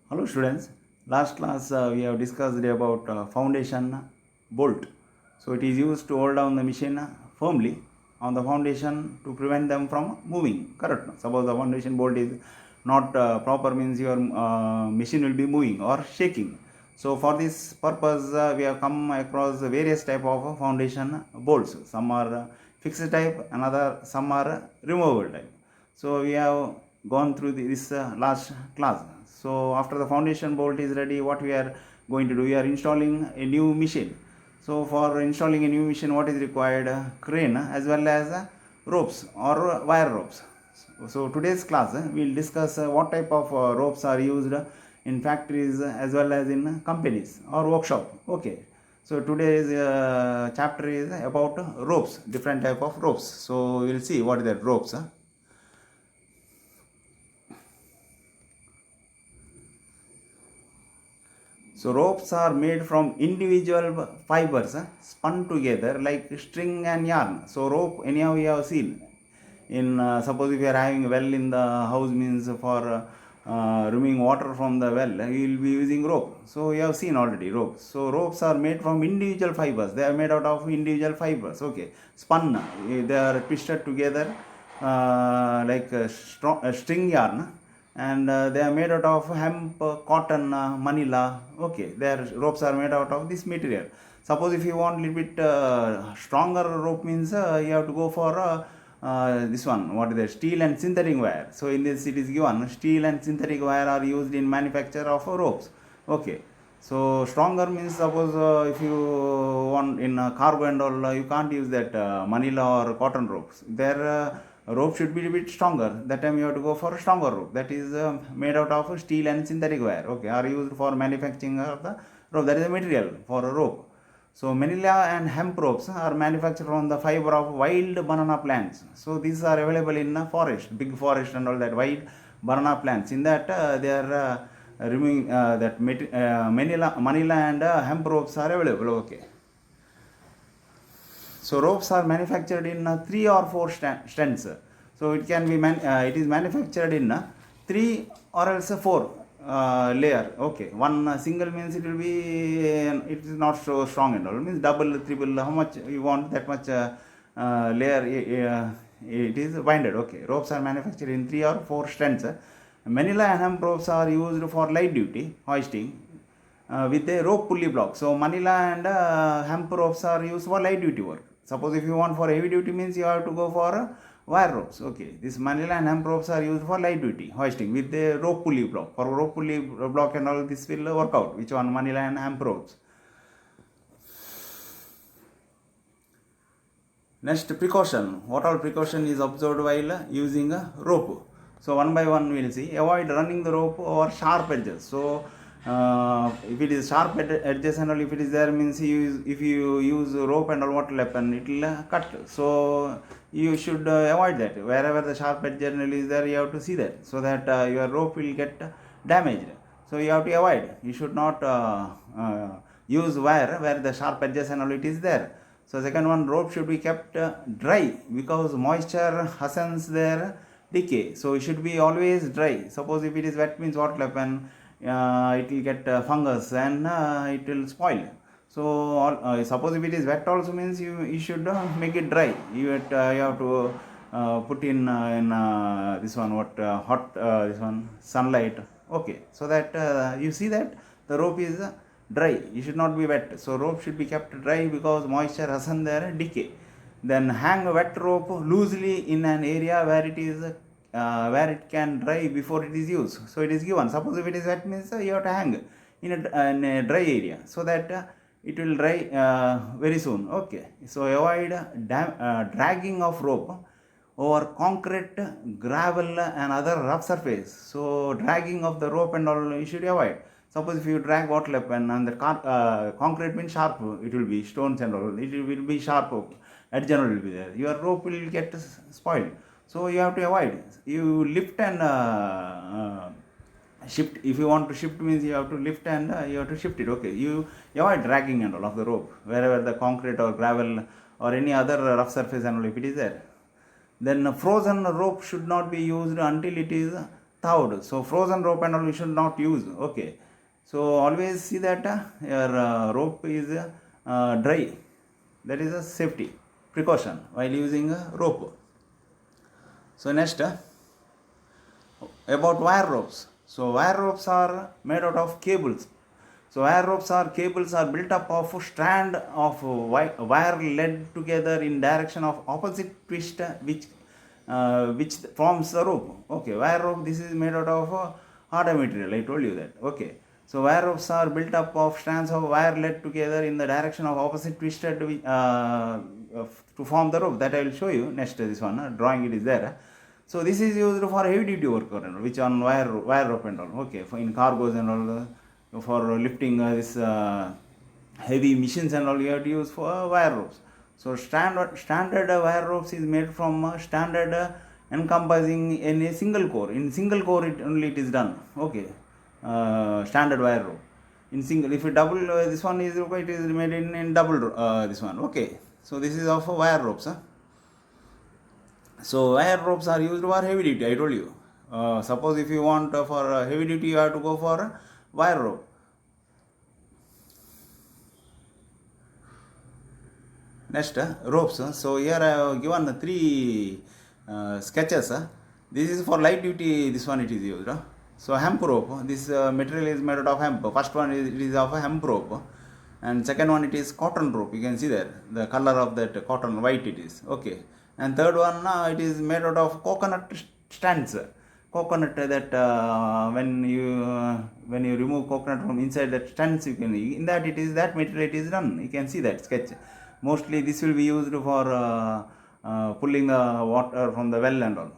Hello students, last class we have discussed about foundation bolt. So it is used to hold down the machine firmly on the foundation to prevent them from moving, correct? Suppose the foundation bolt is not proper, means your machine will be moving or shaking. So for this purpose we have come across various type of foundation bolts. Some are fixed type, another some are removable type. So we have gone through this last class. So after the foundation bolt is ready, what we are going to do, we are installing a new machine. So for installing a new machine, what is required? Crane as well as ropes or wire ropes. So today's class we will discuss what type of ropes are used in factories as well as in companies or workshop. Okay. So today's chapter is about ropes, different type of ropes. So we will see what is that ropes. So ropes are made from individual fibers spun together like string and yarn. So rope, anyhow we have seen in suppose if you are having a well in the house, means for removing water from the well, you will be using rope. So you have seen already ropes. So ropes are made from individual fibers. They are made out of individual fibers. Okay, spun. They are twisted together like a string yarn, and they are made out of hemp, cotton, manila. Okay, their ropes are made out of this material. Suppose if you want a little bit stronger rope, means you have to go for this one, what is that, steel and synthetic wire. So in this it is given steel and synthetic wire are used in manufacture of ropes. Okay, so stronger means suppose if you want in cargo and all, you can't use that manila or cotton ropes. Their rope should be a bit stronger. That time you have to go for a stronger rope, that is made out of steel and synthetic wire. Okay, are used for manufacturing of the rope. That is the material for a rope. So manila and hemp ropes are manufactured from the fiber of wild banana plants. So these are available in a forest, big forest and all that, wild banana plants. In that they are removing that manila and hemp ropes are available. Okay. So ropes are manufactured in 3 or 4 strands. So it can be it is manufactured in 3 or else 4 layer. Okay, one single means it will be it is not so strong and all. Means double, triple, how much you want, that much layer it is binded. Okay, ropes are manufactured in 3 or 4 strands. Manila and hemp ropes are used for light duty hoisting with a rope pulley block. So manila and hemp ropes are used for light duty work. Suppose if you want for heavy duty, means you have to go for wire ropes. Okay, this manila and hemp ropes are used for light duty hoisting with a rope pulley block. For rope pulley block and all, this will work out. Which one? Manila and hemp ropes. Next, precaution. What all precaution is observed while using a rope? So one by one we will see. Avoid running the rope over sharp edges. So if it is sharp edges and all, if it is there, means if you use rope and all, what will happen? It will cut. So you should avoid that. Wherever the sharp edge generally is there, you have to see that, so that your rope will get damaged. So you have to avoid. You should not use wire where the sharp edges and all it is there. So second one, rope should be kept dry because moisture hastens their decay. So it should be always dry. Suppose if it is wet, means what will happen? It will get fungus and it will spoil. So suppose if it is wet also, means you should make it dry. You have to put in this one, what hot this one, sunlight. Okay, so that you see that the rope is dry. You should not be wet. So rope should be kept dry because moisture hasten their decay. Then hang a wet rope loosely in an area where it can dry before it is used. So it is given. Suppose if it is wet, means you have to hang in a dry area, so that it will dry very soon. Okay. So avoid dragging of rope over concrete, gravel and other rough surface. So dragging of the rope and all you should avoid. Suppose if you drag, what will happen? And the concrete means sharp, it will be stones and all, it will be sharp, edge and all will be there. Your rope will get spoiled. So you have to avoid. You lift and shift. If you want to shift, means you have to lift and you have to shift it. Okay, you avoid dragging and all of the rope wherever the concrete or gravel or any other rough surface and all if it is there. Then frozen rope should not be used until it is thawed. So frozen rope and all we should not use. Okay. So always see that your rope is dry. That is a safety precaution while using a rope. So next about wire ropes. So wire ropes are made out of cables. So wire ropes are cables are built up of a strand of wire led together in direction of opposite twist which forms the rope. Okay, wire rope, this is made out of harder material. I told you that. Okay. So wire ropes are built up of strands of wire led together in the direction of opposite twisted to form the rope. That I will show you next. This one drawing it is there. So this is used for heavy duty work and all, which on wire rope and all. Okay, for in cargos and all, for lifting this heavy machines and all, you have to use for wire ropes. So standard wire ropes is made from standard encompassing in a single core. In single core it is done. Okay, standard wire rope. In single, if you double this one is it is made in double this one. Okay, so this is of wire ropes. So wire ropes are used for heavy duty. I told you. Suppose if you want for heavy duty, you have to go for wire rope. Next, ropes. So here I have given 3 sketches. This is for light duty. This one it is used. So hemp rope. This material is made out of hemp. First one it is of a hemp rope, and second one it is cotton rope. You can see there the color of that cotton white it is. Okay, and third one it is made out of coconut strands. Coconut that when you remove coconut from inside that strands, you can in that it is that material it is done. You can see that sketch. Mostly this will be used for pulling the water from the well and all.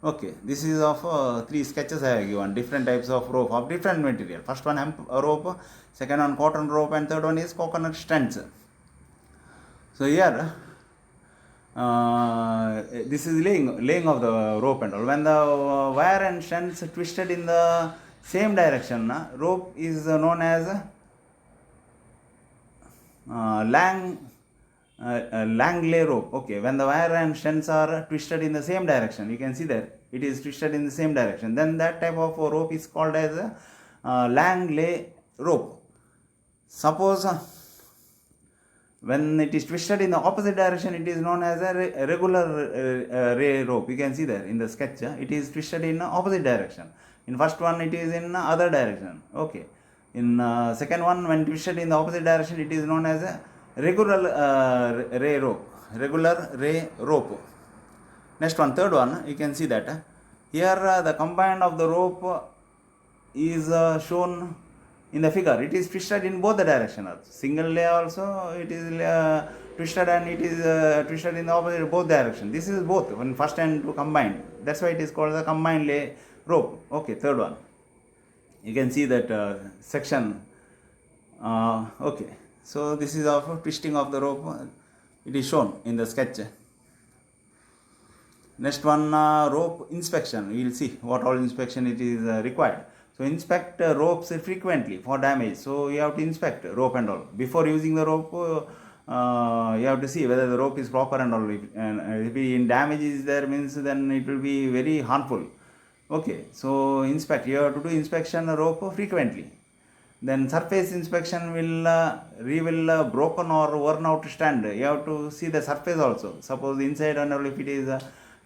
Okay, this is of 3 sketches I have given, different types of rope of different material. First one hemp rope, second one cotton rope, and third one is coconut strands. So here this is laying of the rope and all. When the wire and strands twisted in the same direction, rope is known as Langley rope. Okay, when the wire and strands are twisted in the same direction, you can see that it is twisted in the same direction, then that type of rope is called as Langley rope. Suppose when it is twisted in the opposite direction, it is known as a regular ray rope. You can see there in the sketch, it is twisted in opposite direction. In first one, it is in other direction. Okay. In second one, when twisted in the opposite direction, it is known as a regular ray rope. Regular ray rope. Next one, third one, you can see that here the combined of the rope is shown in the figure. It is twisted in both the directions. Single lay also it is twisted, and it is twisted in the opposite both directions. This is both when first and two combined. That's why it is called the combined lay rope. Okay, third one. You can see that section. Okay, so this is of twisting of the rope. It is shown in the sketch. Next one, rope inspection. We will see what all inspection it is required. So inspect ropes frequently for damage. So you have to inspect rope and all before using the rope. You have to see whether the rope is proper and all. And if in damage is there, means then it will be very harmful. Okay, so inspect. You have to do inspection rope frequently. Then surface inspection will reveal broken or worn out strand. You have to see the surface also. Suppose inside and all, if it is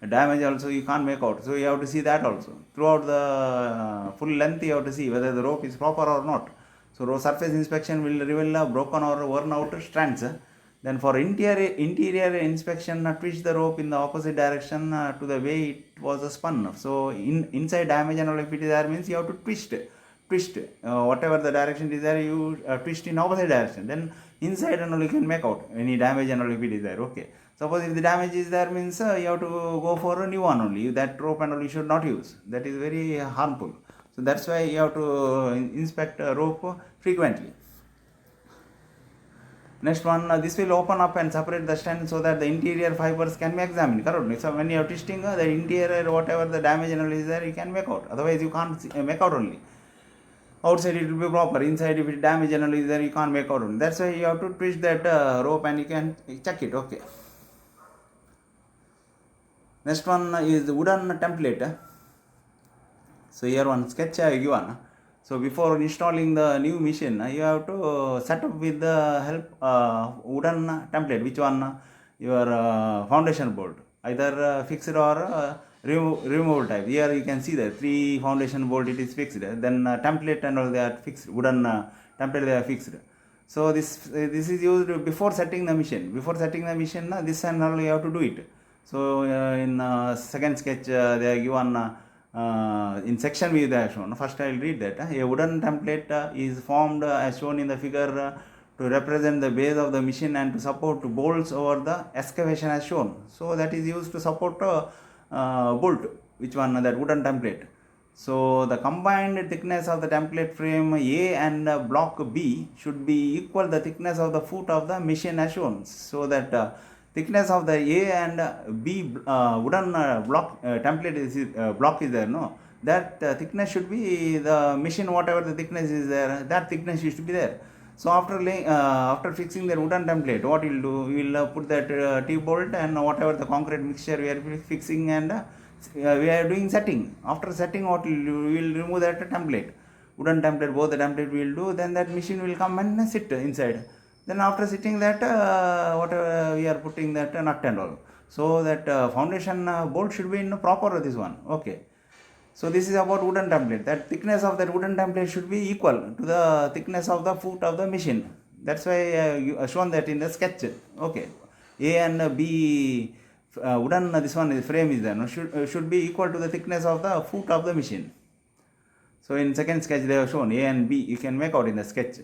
damage also, you can't make out. So you have to see that also. Throughout the full length, you have to see whether the rope is proper or not. So surface inspection will reveal broken or worn out strands. Then for interior inspection, twist the rope in the opposite direction to the way it was spun. So inside damage and all, if it is there, means you have to twist whatever the direction is there, you twist in opposite direction. Then inside and all, you can make out any damage and all if it is there. Okay, suppose if the damage is there, means you have to go for a new one only. That rope and all you should not use. That is very harmful. So that's why you have to inspect rope frequently. Next one, this will open up and separate the strand so that the interior fibers can be examined. Correct. So when you are twisting the interior, whatever the damage and all is there, you can make out. Otherwise you can't make out only. Outside it will be proper. Inside, if it damage and all is there, you can't make out only. That's why you have to twist that rope and you can check it. Okay. Next one is the wooden template. So here one sketch I have given. So before installing the new machine, you have to set up with the help wooden template. Which one? Your foundation bolt, either fixed or removable type. Here you can see the 3 foundation bolt it is fixed. Then template and all they are fixed. Wooden template they are fixed. So this is used before setting the machine. Before setting the machine, this and all you have to do it. So in second sketch they are given. In section view they are shown. First I will read that. A wooden template is formed as shown in the figure to represent the base of the machine and to support bolts over the excavation as shown. So that is used to support bolt. Which one? That wooden template. So the combined thickness of the template frame A and block B should be equal the thickness of the foot of the machine as shown. So that thickness of the A and B wooden block template is block is there, no, that thickness should be the machine, whatever the thickness is there, that thickness used to be there. So after fixing the wooden template, what we'll do, we will put that T-bolt and whatever the concrete mixture we are fixing, and we are doing setting. After setting, what we'll do, we will remove that template, wooden template, both the template we will do, then that machine will come and sit inside. Then after sitting that, whatever we are putting that nut and all. So that foundation bolt should be in proper this one. Okay. So this is about wooden template. That thickness of that wooden template should be equal to the thickness of the foot of the machine. That's why shown that in the sketch. Okay. A and B wooden this one frame is there. No? Should be equal to the thickness of the foot of the machine. So in second sketch they have shown A and B. You can make out in the sketch.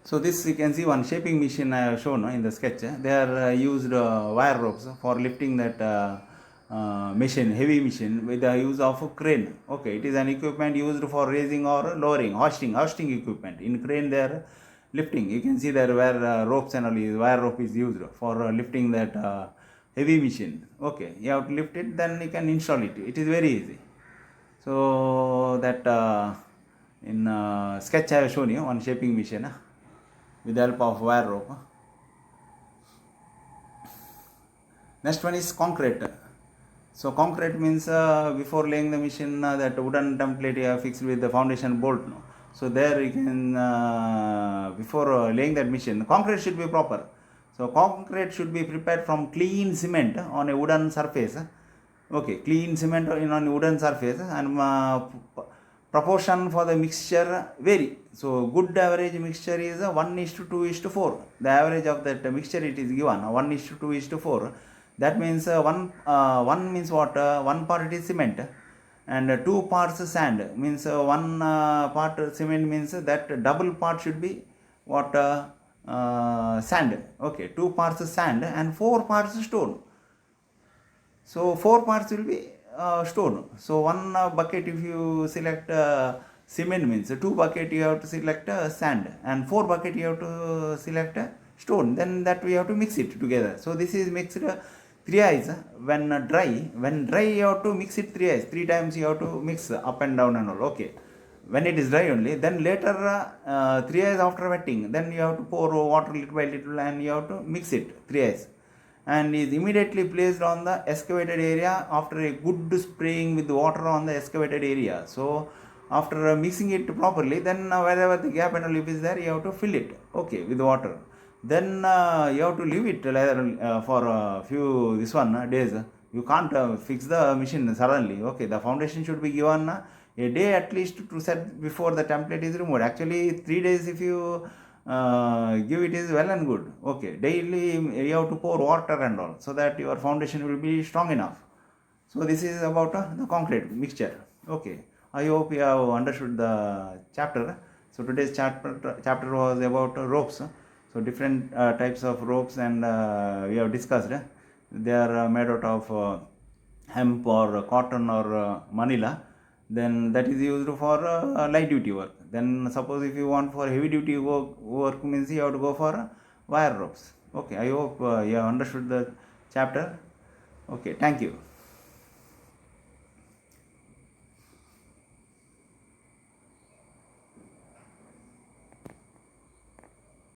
So this you can see one shaping machine I have shown in the sketch. They are used wire ropes for lifting that machine, heavy machine, with the use of crane. Okay, it is an equipment used for raising or lowering, hoisting equipment. In crane they are lifting. You can see there where ropes and all, wire rope is used for lifting that heavy machine. Okay, you have to lift it, then you can install it. It is very easy. So that in sketch I have shown you one shaping machine with the help of wire rope. Next one is concrete. So concrete means before laying the machine, that wooden template you have fixed with the foundation bolt. No? So there you can, before laying that machine, concrete should be proper. So concrete should be prepared from clean cement on a wooden surface. Okay, clean cement on a wooden surface, and proportion for the mixture vary. So good average mixture is 1:2:4. The average of that mixture it is given 1:2:4. That means one means what? 1 part it is cement, and 2 parts sand. Means 1 part cement means that double part should be what? Sand. Okay, 2 parts sand and 4 parts stone. So 4 parts will be stone. So 1 bucket if you select cement means 2 bucket you have to select sand, and 4 bucket you have to select stone. Then that we have to mix it together. So this is mixed thrice when dry. When dry you have to mix it thrice. 3 times you have to mix up and down and all. Okay. When it is dry only, then later 3 hours after wetting, then you have to pour water little by little and you have to mix it 3 hours, and is immediately placed on the excavated area after a good spraying with water on the excavated area. So after mixing it properly, then wherever the gap and a lip is there, you have to fill it, okay, with water. Then you have to leave it for a few days. You can't fix the machine suddenly. Okay, the foundation should be given a day at least to set before the template is removed. Actually 3 days if you give it is well and good. Okay, daily you have to pour water and all, so that your foundation will be strong enough. So this is about the concrete mixture. Okay, I hope you have understood the chapter. So today's chapter was about ropes. So different types of ropes, and we have discussed. They are made out of hemp or cotton or manila. Then that is used for light duty work. Then suppose if you want for heavy duty work means you have to go for wire ropes. Okay, I hope you have understood the chapter. Okay, thank you.